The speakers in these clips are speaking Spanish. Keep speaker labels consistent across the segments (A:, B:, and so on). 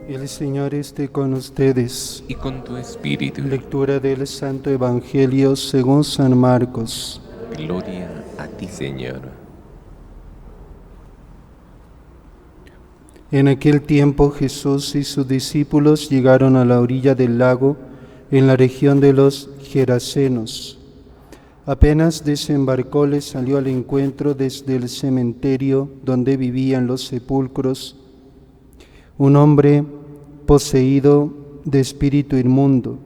A: El Señor esté con ustedes.
B: Y con tu espíritu.
A: Lectura del Santo Evangelio según San Marcos.
B: Gloria a ti, Señor.
A: En aquel tiempo Jesús y sus discípulos llegaron a la orilla del lago, en la región de los Gerasenos. Apenas desembarcó, les salió al encuentro desde el cementerio donde vivían los sepulcros un hombre poseído de espíritu inmundo.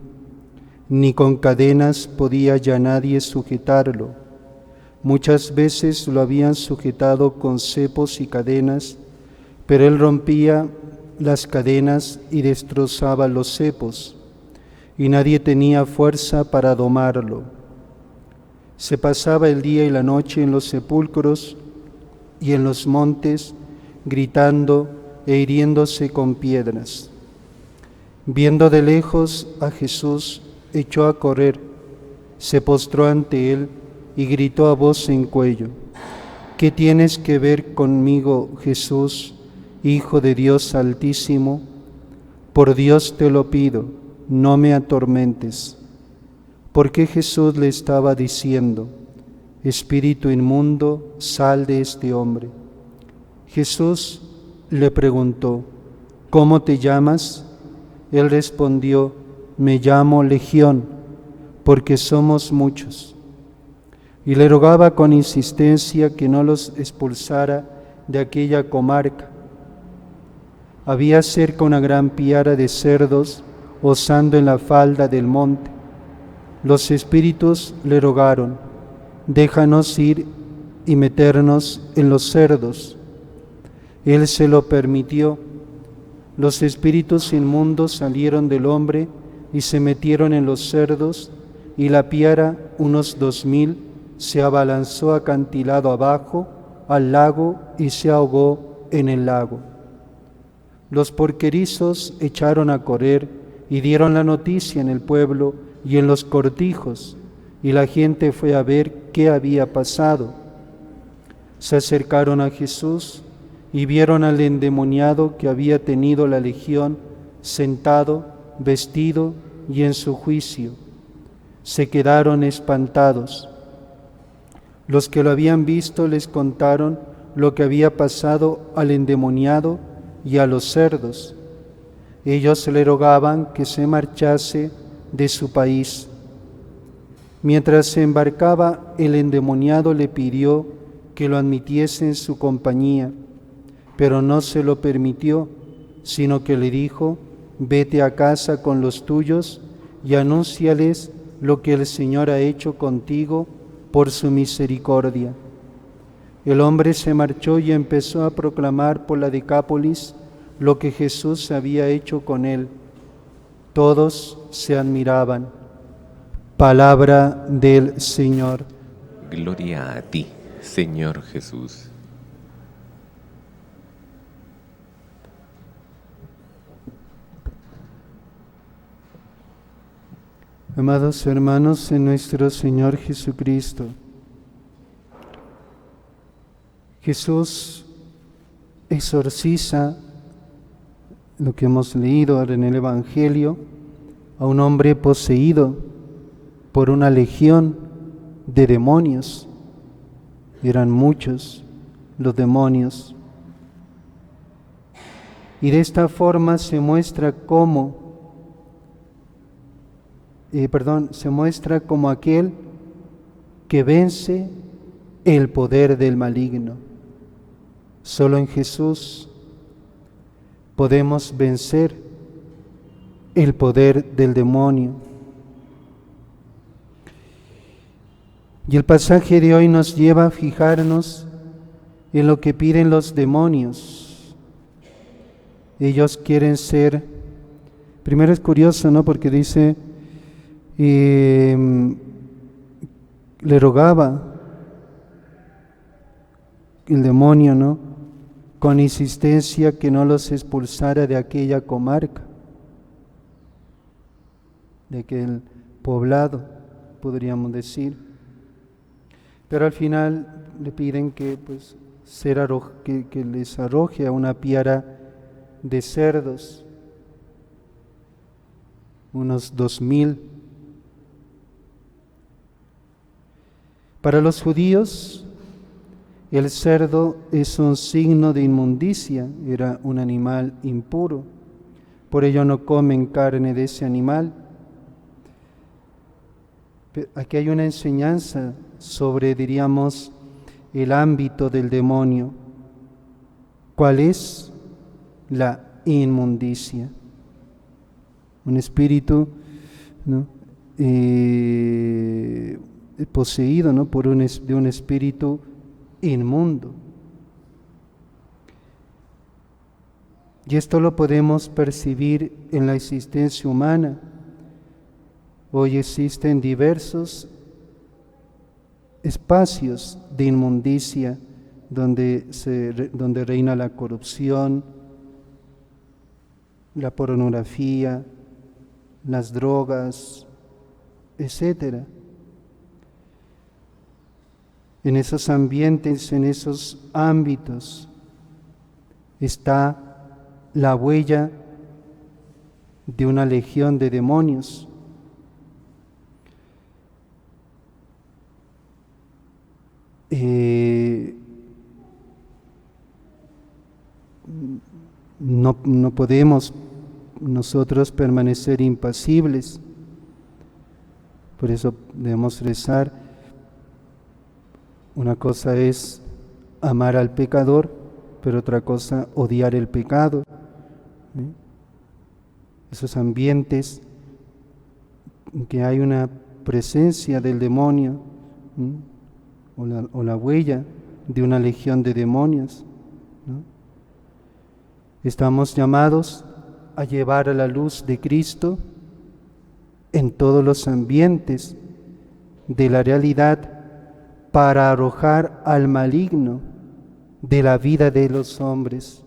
A: Ni con cadenas podía ya nadie sujetarlo. Muchas veces lo habían sujetado con cepos y cadenas, pero él rompía las cadenas y destrozaba los cepos, y nadie tenía fuerza para domarlo. Se pasaba el día y la noche en los sepulcros y en los montes, gritando e hiriéndose con piedras. Viendo de lejos a Jesús, echó a correr, se postró ante él y gritó a voz en cuello: ¿Qué tienes que ver conmigo, Jesús, Hijo de Dios Altísimo? Por Dios te lo pido, no me atormentes. Porque Jesús le estaba diciendo: Espíritu inmundo, sal de este hombre. Jesús le preguntó: ¿Cómo te llamas? Él respondió: Me llamo Legión, porque somos muchos. Y le rogaba con insistencia que no los expulsara de aquella comarca. Había cerca una gran piara de cerdos osando en la falda del monte. Los espíritus le rogaron: déjanos ir y meternos en los cerdos. Él se lo permitió. Los espíritus inmundos salieron del hombre y se metieron en los cerdos, y la piara, unos 2000, se abalanzó acantilado abajo al lago y se ahogó en el lago. Los porquerizos echaron a correr y dieron la noticia en el pueblo y en los cortijos, y la gente fue a ver qué había pasado. Se acercaron a Jesús y vieron al endemoniado que había tenido la legión, sentado, vestido y en su juicio. Se quedaron espantados. Los que lo habían visto les contaron lo que había pasado al endemoniado y a los cerdos. Ellos le rogaban que se marchase de su país. Mientras se embarcaba, el endemoniado le pidió que lo admitiese en su compañía, pero no se lo permitió, sino que le dijo: vete a casa con los tuyos y anúnciales lo que el Señor ha hecho contigo por su misericordia. El hombre se marchó y empezó a proclamar por la Decápolis lo que Jesús había hecho con él. Todos se admiraban. Palabra del Señor.
B: Gloria a ti, Señor Jesús.
A: Amados hermanos en nuestro Señor Jesucristo, Jesús exorciza, lo que hemos leído en el Evangelio, a un hombre poseído por una legión de demonios. Eran muchos los demonios. Y de esta forma se muestra como aquel que vence el poder del maligno. Solo en Jesús podemos vencer el poder del demonio. Y el pasaje de hoy nos lleva a fijarnos en lo que piden los demonios. Ellos quieren ser, primero es curioso, ¿no? Porque dice, le rogaba el demonio, ¿no?, con insistencia que no los expulsara de aquella comarca, de aquel poblado, podríamos decir. Pero al final le piden que les arroje a una piara de cerdos. unos 2000. Para los judíos, el cerdo es un signo de inmundicia, era un animal impuro, por ello no comen carne de ese animal. Aquí hay una enseñanza sobre, diríamos, el ámbito del demonio. ¿Cuál es? La inmundicia. Un espíritu, ¿no? Poseído, ¿no? de un espíritu inmundo. Y esto lo podemos percibir en la existencia humana. Hoy existen diversos espacios de inmundicia donde reina la corrupción, la pornografía, las drogas, etc. En esos ambientes, en esos ámbitos, está la huella de una legión de demonios. No podemos nosotros permanecer impasibles, por eso debemos rezar. Una cosa es amar al pecador, pero otra cosa odiar el pecado. Esos ambientes en que hay una presencia del demonio, o la huella de una legión de demonios, ¿no? Estamos llamados a llevar a la luz de Cristo en todos los ambientes de la realidad para arrojar al maligno de la vida de los hombres.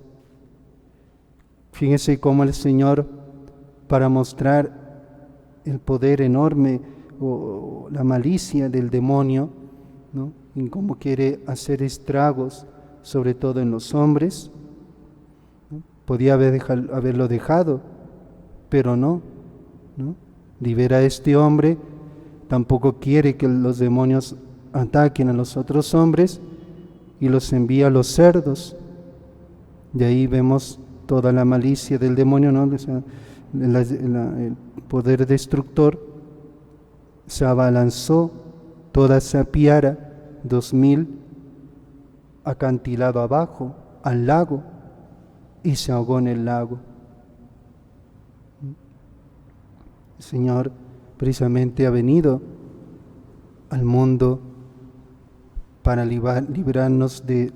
A: Fíjense cómo el Señor, para mostrar el poder enorme o la malicia del demonio, ¿no? En cómo quiere hacer estragos, sobre todo en los hombres, ¿no? Podía haberlo dejado, pero no. Libera a este hombre, tampoco quiere que los demonios ataquen a los otros hombres y los envía a los cerdos. De ahí vemos toda la malicia del demonio, ¿no? O sea, el poder destructor se abalanzó toda esa piara, 2000, acantilado abajo, al lago, y se ahogó en el lago. El Señor precisamente ha venido al mundo para librarnos de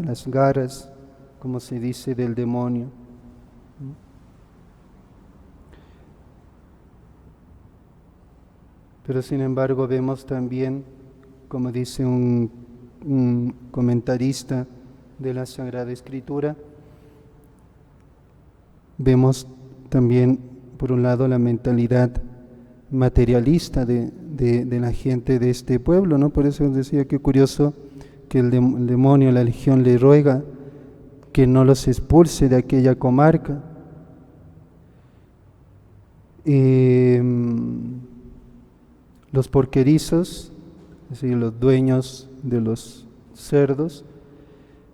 A: las garras, como se dice, del demonio. Pero sin embargo vemos también, como dice un comentarista de la Sagrada Escritura, vemos también, por un lado, la mentalidad materialista de la gente de este pueblo, ¿no? Por eso decía que curioso que el demonio, la legión, le ruega que no los expulse de aquella comarca. Los porquerizos, es decir, los dueños de los cerdos,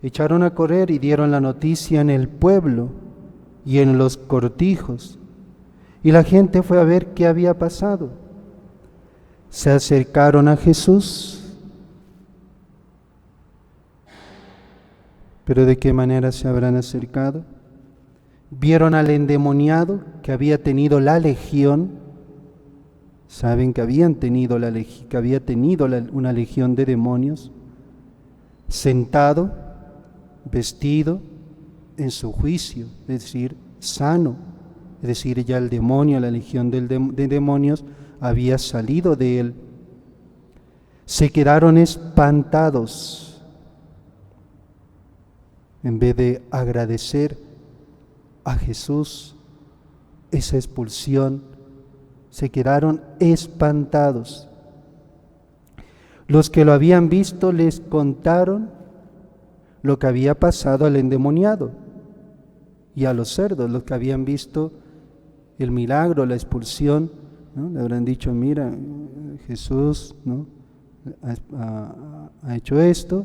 A: echaron a correr y dieron la noticia en el pueblo y en los cortijos, y la gente fue a ver qué había pasado. Se acercaron a Jesús, pero ¿de qué manera se habrán acercado? Vieron al endemoniado que había tenido la legión. Saben que había tenido una legión de demonios, sentado, vestido, en su juicio, es decir, sano, es decir, ya el demonio, la legión de demonios había salido de él. Se quedaron espantados, en vez de agradecer a Jesús esa expulsión. Se quedaron espantados. Los que lo habían visto les contaron lo que había pasado al endemoniado y a los cerdos, los que habían visto el milagro, la expulsión, ¿no? Le habrán dicho, mira, Jesús, ¿no? ha hecho esto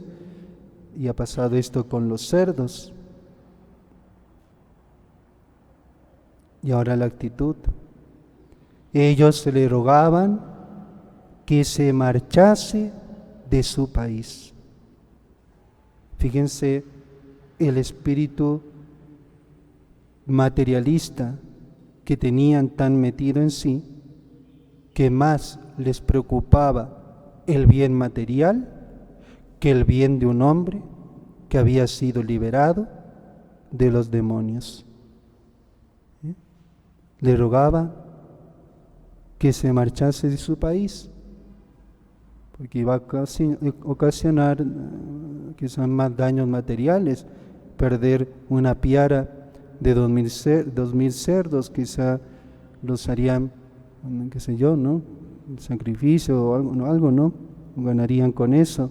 A: y ha pasado esto con los cerdos. Y ahora la actitud. Ellos se le rogaban que se marchase de su país. Fíjense el espíritu materialista que tenían tan metido en sí, que más les preocupaba el bien material que el bien de un hombre que había sido liberado de los demonios. Le rogaba que se marchase de su país, porque iba a ocasionar quizás más daños materiales, perder una piara de 2000 cerdos, quizá los harían, qué sé yo, ¿no? Sacrificio o algo, ¿no? Ganarían con eso.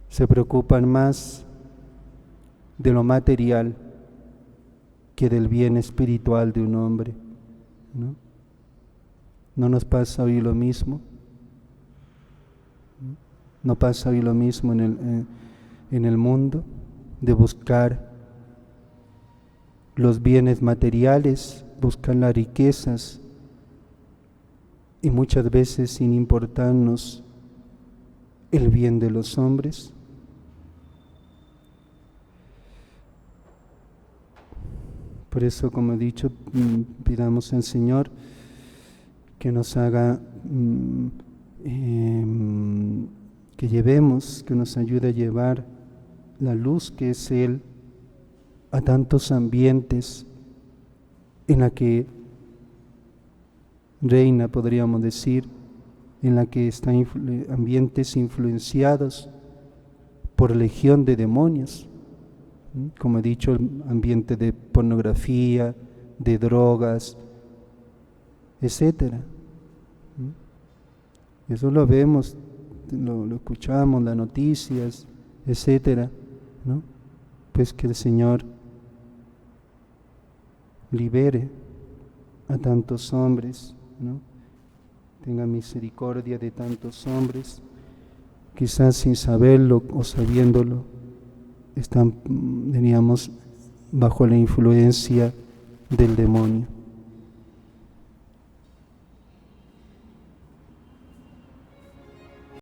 A: Se preocupan más de lo material que del bien espiritual de un hombre, ¿no? ¿No nos pasa hoy lo mismo? ¿No pasa hoy lo mismo en el mundo, de buscar los bienes materiales, buscar las riquezas, y muchas veces sin importarnos el bien de los hombres? Por eso, como he dicho, pidamos al Señor que nos haga, que llevemos, que nos ayude a llevar la luz que es Él a tantos ambientes en la que reina, podríamos decir, en la que están ambientes influenciados por legión de demonios. Como he dicho, el ambiente de pornografía, de drogas, etcétera. Eso lo vemos, lo escuchamos, las noticias, etcétera, ¿no? Pues que el Señor libere a tantos hombres, ¿no? Tenga misericordia de tantos hombres, quizás sin saberlo o sabiéndolo, están, diríamos, bajo la influencia del demonio.